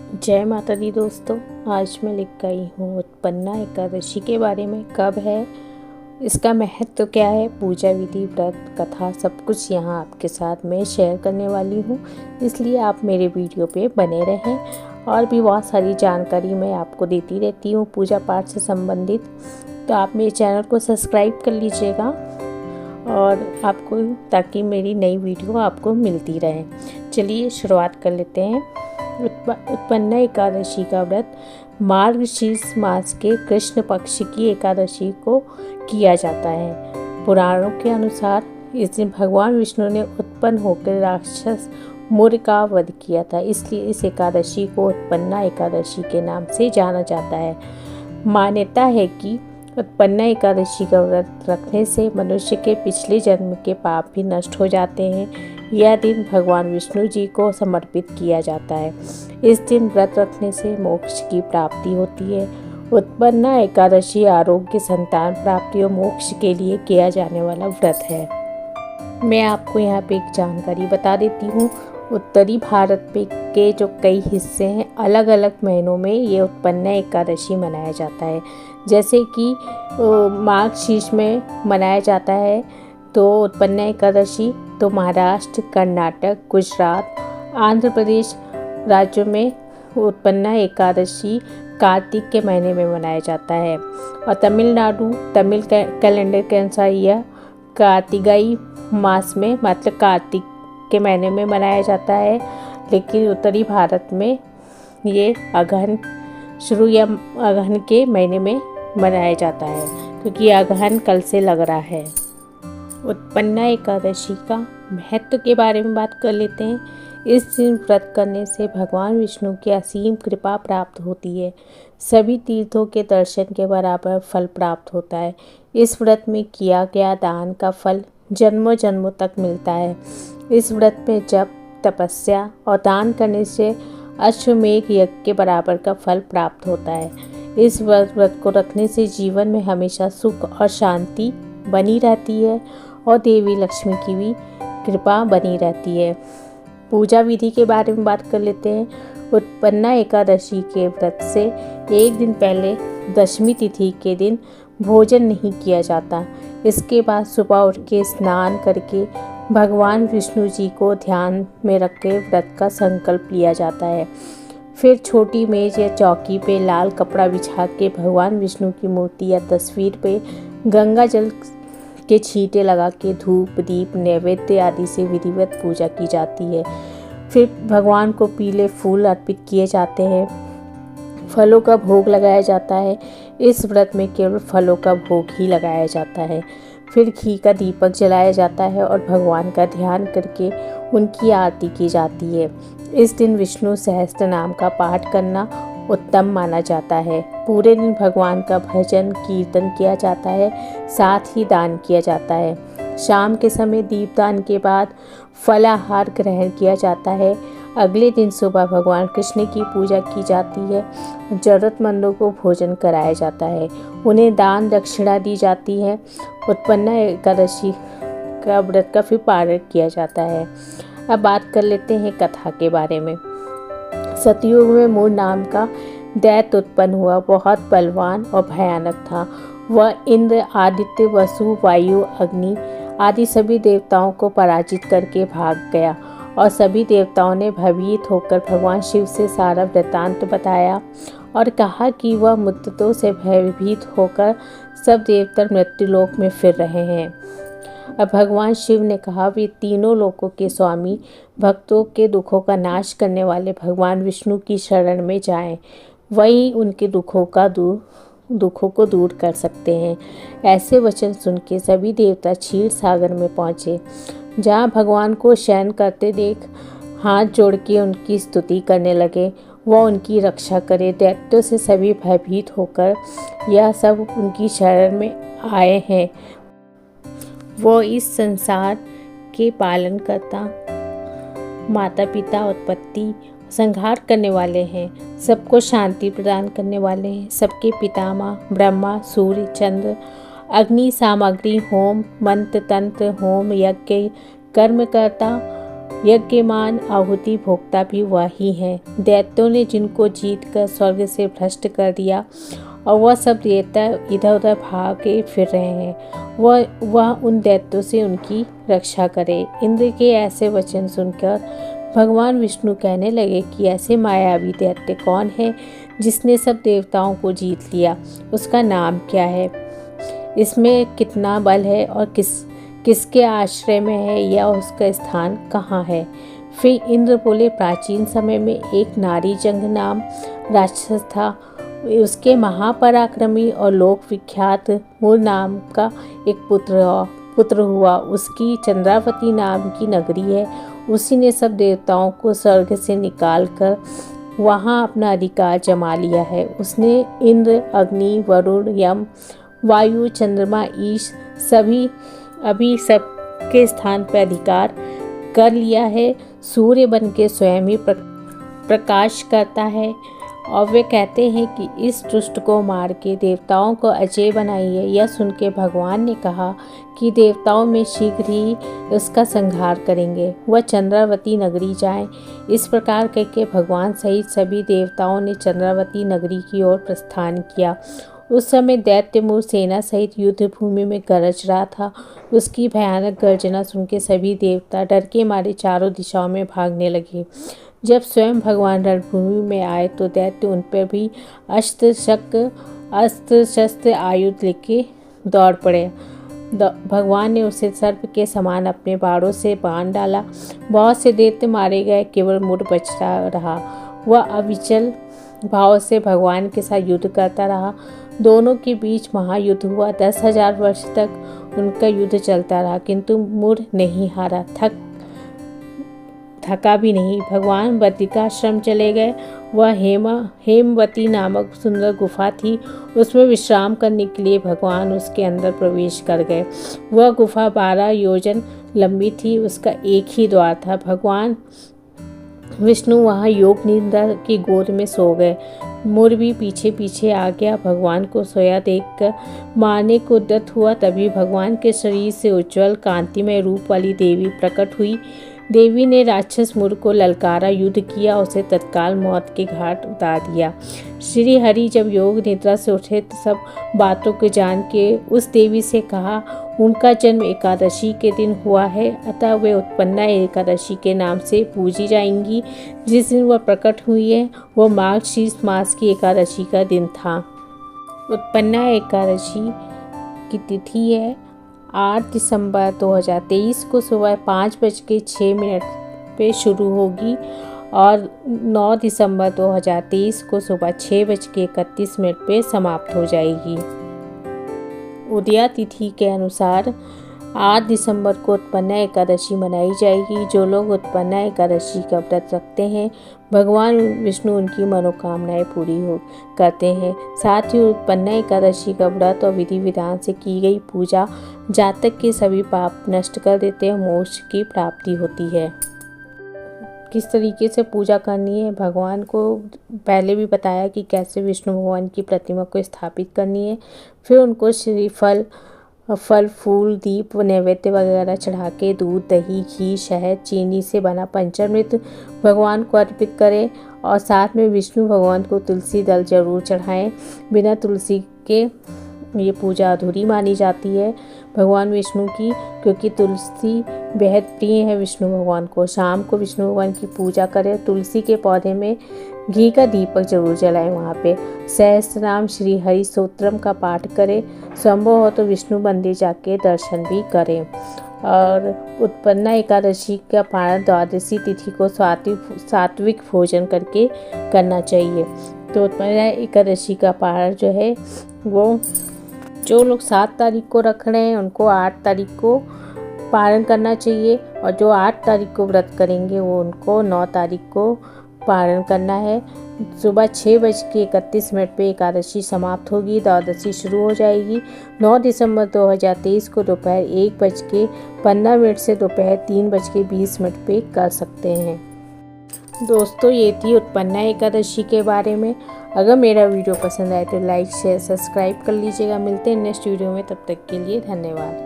जय माता दी दोस्तों। आज मैं लेकर आई हूँ उत्पन्ना एकादशी के बारे में। कब है, इसका महत्व क्या है, पूजा विधि, व्रत, कथा, सब कुछ यहाँ आपके साथ मैं शेयर करने वाली हूँ। इसलिए आप मेरे वीडियो पे बने रहें। और भी बहुत सारी जानकारी मैं आपको देती रहती हूँ पूजा पाठ से संबंधित। तो आप मेरे चैनल को सब्सक्राइब कर लीजिएगा और आपको, ताकि मेरी नई वीडियो आपको मिलती रहे। चलिए शुरुआत कर लेते हैं। उत्पन्ना एकादशी का व्रत मार्गशीर्ष मास के कृष्ण पक्ष की एकादशी को किया जाता है। पुराणों के अनुसार इस दिन भगवान विष्णु ने उत्पन्न होकर राक्षस मुर का वध किया था, इसलिए इस एकादशी को उत्पन्ना एकादशी के नाम से जाना जाता है। मान्यता है कि उत्पन्ना एकादशी का व्रत रखने से मनुष्य के पिछले जन्म के पाप भी नष्ट हो जाते हैं। यह दिन भगवान विष्णु जी को समर्पित किया जाता है। इस दिन व्रत रखने से मोक्ष की प्राप्ति होती है। उत्पन्ना एकादशी आरोग्य, संतान प्राप्ति और मोक्ष के लिए किया जाने वाला व्रत है। मैं आपको यहाँ पे एक जानकारी बता देती हूँ। उत्तरी भारत के जो कई हिस्से हैं, अलग अलग महीनों में ये उत्पन्ना एकादशी मनाया जाता है। जैसे कि मार्गशीर्ष में मनाया जाता है तो उत्पन्ना एकादशी, तो महाराष्ट्र, कर्नाटक, गुजरात, आंध्र प्रदेश राज्यों में उत्पन्ना एकादशी कार्तिक के महीने में मनाया जाता है। और तमिलनाडु, तमिल कैलेंडर के अनुसार यह कार्तिगाई मास में, मतलब कार्तिक के महीने में मनाया जाता है। लेकिन उत्तरी भारत में ये अगहन शुरू या अगहन के महीने में मनाया जाता है, क्योंकि अगहन कल से लग रहा है। उत्पन्ना एकादशी का महत्व के बारे में बात कर लेते हैं। इस दिन व्रत करने से भगवान विष्णु की असीम कृपा प्राप्त होती है। सभी तीर्थों के दर्शन के बराबर फल प्राप्त होता है। इस व्रत में किया गया दान का फल जन्मों जन्मों तक मिलता है। इस व्रत में जप, तपस्या और दान करने से अश्वमेध यज्ञ के बराबर का फल प्राप्त होता है। इस व्रत को रखने से जीवन में हमेशा सुख और शांति बनी रहती है और देवी लक्ष्मी की भी कृपा बनी रहती है। पूजा विधि के बारे में बात कर लेते हैं। उत्पन्ना एकादशी के व्रत से एक दिन पहले दशमी तिथि के दिन भोजन नहीं किया जाता। इसके बाद सुबह उठ के स्नान करके भगवान विष्णु जी को ध्यान में रख के व्रत का संकल्प लिया जाता है। फिर छोटी मेज या चौकी पे लाल कपड़ा बिछा के भगवान विष्णु की मूर्ति या तस्वीर पे गंगा जल के छींटे लगा के धूप, दीप, नैवेद्य आदि से विधिवत पूजा की जाती है। फिर भगवान को पीले फूल अर्पित किए जाते हैं। फलों का भोग लगाया जाता है। इस व्रत में केवल फलों का भोग ही लगाया जाता है। फिर घी का दीपक जलाया जाता है और भगवान का ध्यान करके उनकी आरती की जाती है। इस दिन विष्णु सहस्त्र नाम का पाठ करना उत्तम माना जाता है। पूरे दिन भगवान का भजन कीर्तन किया जाता है, साथ ही दान किया जाता है। शाम के समय दीपदान के बाद फलाहार ग्रहण किया जाता है। अगले दिन सुबह भगवान कृष्ण की पूजा की जाती है। जरूरतमंदों को भोजन कराया जाता है, उन्हें दान दक्षिणा दी जाती है। उत्पन्ना एकादशी का व्रत का फिर पारण किया जाता है। अब बात कर लेते हैं कथा के बारे में। सतयुग में मूर नाम का दैत्य उत्पन्न हुआ। बहुत बलवान और भयानक था। वह इंद्र, आदित्य, वसु, वायु, अग्नि आदि सभी देवताओं को पराजित करके भाग गया और सभी देवताओं ने भयभीत होकर भगवान शिव से सारा वृत्तांत बताया और कहा कि वह मुद्दतों से भयभीत होकर सब देवता मृत्युलोक में फिर रहे हैं। अब भगवान शिव ने कहा, वे तीनों लोकों के स्वामी, भक्तों के दुखों का नाश करने वाले भगवान विष्णु की शरण में जाएं। वही उनके दुखों को दूर कर सकते हैं। ऐसे वचन सुन के सभी देवता क्षीर सागर में पहुँचे, जहाँ भगवान को शयन करते देख हाथ जोड़ के उनकी स्तुति करने लगे। वह उनकी रक्षा करे। दैत्यों से सभी भयभीत होकर यह सब उनकी शरण में आए हैं। वो इस संसार के पालन करता, माता पिता, उत्पत्ति, संहार करने वाले हैं। सबको शांति प्रदान करने वाले हैं। सबके पितामह ब्रह्मा, सूर्य, चंद्र, अग्नि, सामग्री, होम, मंत्र, तंत्र, होम, यज्ञ, कर्मकर्ता यज्ञमान आहुति भोक्ता भी वही है। दैत्यों ने जिनको जीत कर स्वर्ग से भ्रष्ट कर दिया और वह सब देवता इधर उधर भागे फिर रहे हैं, वह उन दैत्यों से उनकी रक्षा करे। इंद्र के ऐसे वचन सुनकर भगवान विष्णु कहने लगे कि ऐसे मायावी दैत्य कौन है जिसने सब देवताओं को जीत लिया, उसका नाम क्या है, इसमें कितना बल है और किसके आश्रय में है या उसका स्थान कहाँ है। फिर इंद्र बोले, प्राचीन समय में एक नारी जंग नाम राक्षस था। उसके महापराक्रमी और लोक विख्यात मूर नाम का एक पुत्र हुआ। उसकी चंद्रावती नाम की नगरी है। उसी ने सब देवताओं को स्वर्ग से निकालकर वहाँ अपना अधिकार जमा लिया है। उसने इंद्र, अग्नि, वरुण, यम, वायु, चंद्रमा, ईश अभी सबके स्थान पर अधिकार कर लिया है। सूर्य बन के स्वयं ही प्रकाश करता है और वे कहते हैं कि इस दुष्ट को मार के देवताओं को अजय बनाइए। यह सुन के भगवान ने कहा कि देवताओं में शीघ्र ही उसका संहार करेंगे, वह चंद्रावती नगरी जाएं। इस प्रकार करके भगवान सहित सभी देवताओं ने चंद्रावती नगरी की ओर प्रस्थान किया। उस समय दैत्यमूर सेना सहित युद्ध भूमि में गरज रहा था। उसकी भयानक गर्जना सुन के सभी देवता डर के मारे चारों दिशाओं में भागने लगे। जब स्वयं भगवान रणभूमि में आए तो दैत्य उन पर भी अस्त्र शस्त्र आयुध लेके दौड़ पड़े। भगवान ने उसे सर्प के समान अपने बाणों से बांध डाला। बहुत से दैत्य मारे गए, केवल मूर बचता रहा। वह अविचल भाव से भगवान के साथ युद्ध करता रहा। दोनों के बीच महायुद्ध हुआ। 10,000 वर्ष तक उनका युद्ध चलता रहा, किंतु मूर नहीं हारा, थका भी नहीं। भगवान बद्रिकाश्रम चले गए। वह हेमवती नामक सुंदर गुफा थी। उसमें विश्राम करने के लिए भगवान उसके अंदर प्रवेश कर गए। वह गुफा 12 योजन लंबी थी। उसका एक ही द्वार था। भगवान विष्णु वहाँ योग निद्रा की गोद में सो गए। मूर भी पीछे पीछे आ गया। भगवान को सोया देखकर मारने को उद्यत हुआ। तभी भगवान के शरीर से उज्ज्वल कांतिमय रूप वाली देवी प्रकट हुई। देवी ने राक्षस मूर को ललकारा, युद्ध किया, उसे तत्काल मौत के घाट उतार दिया। श्री हरि जब योग निद्रा से उठे तो सब बातों को जान के उस देवी से कहा, उनका जन्म एकादशी के दिन हुआ है, अतः वे उत्पन्ना एकादशी के नाम से पूजी जाएंगी। जिस दिन वह प्रकट हुई है वह मार्गशीर्ष मास की एकादशी का दिन था। उत्पन्ना एकादशी की तिथि है 8 दिसंबर 2023 को सुबह 5:06 पे शुरू होगी और 9 दिसंबर 2023 को सुबह 6:31 पे समाप्त हो जाएगी। उदया तिथि के अनुसार 8 दिसंबर को उत्पन्ना एकादशी मनाई जाएगी। जो लोग उत्पन्ना एकादशी का व्रत रखते हैं भगवान विष्णु उनकी मनोकामनाएं पूरी करते हैं। साथ ही उत्पन्ना एकादशी का व्रत और विधि विधान से की गई पूजा जातक के सभी पाप नष्ट कर देते हैं, मोक्ष की प्राप्ति होती है। किस तरीके से पूजा करनी है भगवान को पहले भी बताया कि कैसे विष्णु भगवान की प्रतिमा को स्थापित करनी है। फिर उनको श्रीफल, फल, फूल, दीप, नैवेद्य वगैरह चढ़ा के दूध, दही, घी, शहद, चीनी से बना पंचामृत भगवान को अर्पित करें और साथ में विष्णु भगवान को तुलसी दल जरूर चढ़ाएं। बिना तुलसी के ये पूजा अधूरी मानी जाती है भगवान विष्णु की, क्योंकि तुलसी बेहद प्रिय है विष्णु भगवान को। शाम को विष्णु भगवान की पूजा करें। तुलसी के पौधे में घी का दीपक जरूर जलाएं। वहाँ पे सहस्रनाम श्री हरि स्तोत्रम का पाठ करें। संभव हो तो विष्णु मंदिर जाके दर्शन भी करें। और उत्पन्ना एकादशी का पारण द्वादशी तिथि को सात्विक भोजन करके करना चाहिए। तो उत्पन्ना एकादशी का पारण जो है वो जो लोग 7 तारीख को रख रहे हैं उनको 8 तारीख को पारण करना चाहिए और जो 8 तारीख को व्रत करेंगे वो उनको 9 तारीख को पारण करना है। सुबह 6:31 पे एकादशी समाप्त होगी, द्वादशी शुरू हो जाएगी। 9 दिसंबर 2023 को दोपहर 1:15 से दोपहर 3:20 पे कर सकते हैं। दोस्तों ये थी उत्पन्ना एकादशी के बारे में। अगर मेरा वीडियो पसंद आए तो लाइक शेयर सब्सक्राइब कर लीजिएगा। मिलते हैं नेक्स्ट वीडियो में, तब तक के लिए धन्यवाद।